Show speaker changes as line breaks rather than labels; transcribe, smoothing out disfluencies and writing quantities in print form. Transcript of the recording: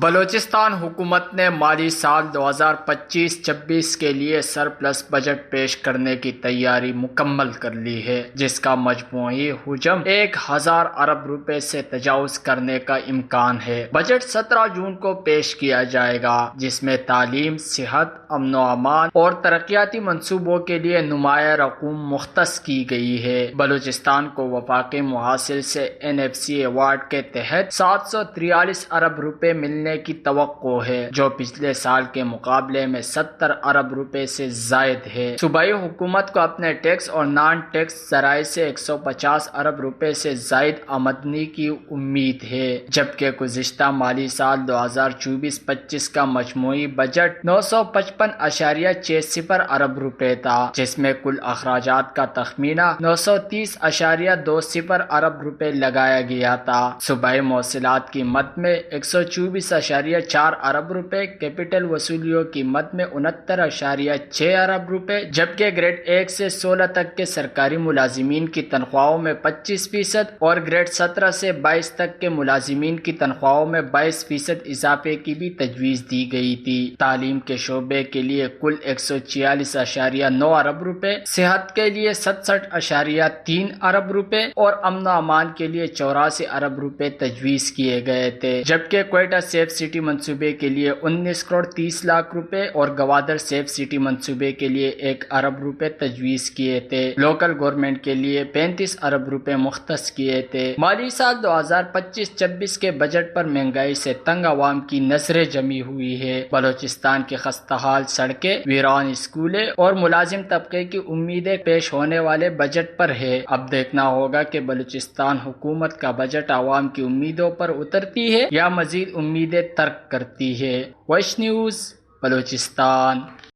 بلوچستان حکومت نے مالی سال 2025-26 کے لیے سرپلس بجٹ پیش کرنے کی تیاری مکمل کر لی ہے، جس کا مجموعی حجم 1000 ارب روپے سے تجاوز کرنے کا امکان ہے۔ بجٹ 17 جون کو پیش کیا جائے گا، جس میں تعلیم، صحت، امن و امان اور ترقیاتی منصوبوں کے لیے نمایاں رقوم مختص کی گئی ہے۔ بلوچستان کو وفاقی محاصل سے NFC ایوارڈ کے تحت 743 ارب روپے ملنے کی توقع ہے، جو پچھلے سال کے مقابلے میں 70 ارب روپے سے زائد ہے۔ صوبائی حکومت کو اپنے ٹیکس اور نان ٹیکس ذرائع سے 150 ارب روپے سے زائد آمدنی کی امید ہے، جبکہ گزشتہ مالی سال 2024-25 کا مجموعی بجٹ 955.60 ارب روپے تھا، جس میں کل اخراجات کا تخمینہ 930.20 ارب روپے لگایا گیا تھا۔ صوبائی موصلات کی مد میں 124.4 ارب روپے، کیپٹل وصولیوں کی مد میں 69.6 ارب روپے، جبکہ گریڈ 1 سے 16 تک کے سرکاری ملازمین کی تنخواہوں میں 25% اور گریڈ 17 سے 22 تک کے ملازمین کی تنخواہوں میں 22% اضافے کی بھی تجویز دی گئی تھی۔ تعلیم کے شعبے کے لیے کل 146.9 ارب روپے، صحت کے لیے 67.3 ارب روپے اور امن و امان کے لیے 84 ارب روپے تجویز کیے گئے تھے، جبکہ کوئٹہ سیف سٹی منصوبے کے لیے 19 کروڑ 30 لاکھ روپے اور گوادر سیف سٹی منصوبے کے لیے 1 ارب روپے تجویز کیے تھے۔ لوکل گورنمنٹ کے لیے 35 ارب روپے مختص کیے تھے۔ مالی سال 2025-26 کے بجٹ پر مہنگائی سے تنگ عوام کی نظریں جمی ہوئی ہے۔ بلوچستان کی خستہ حال سڑکیں، ویران اسکولیں اور ملازم طبقے کی امیدیں پیش ہونے والے بجٹ پر ہے۔ اب دیکھنا ہوگا کہ بلوچستان حکومت کا بجٹ عوام کی امیدوں پر اترتی ہے یا مزید امیدیں ترک کرتی ہے۔ Voice news, Balochistan.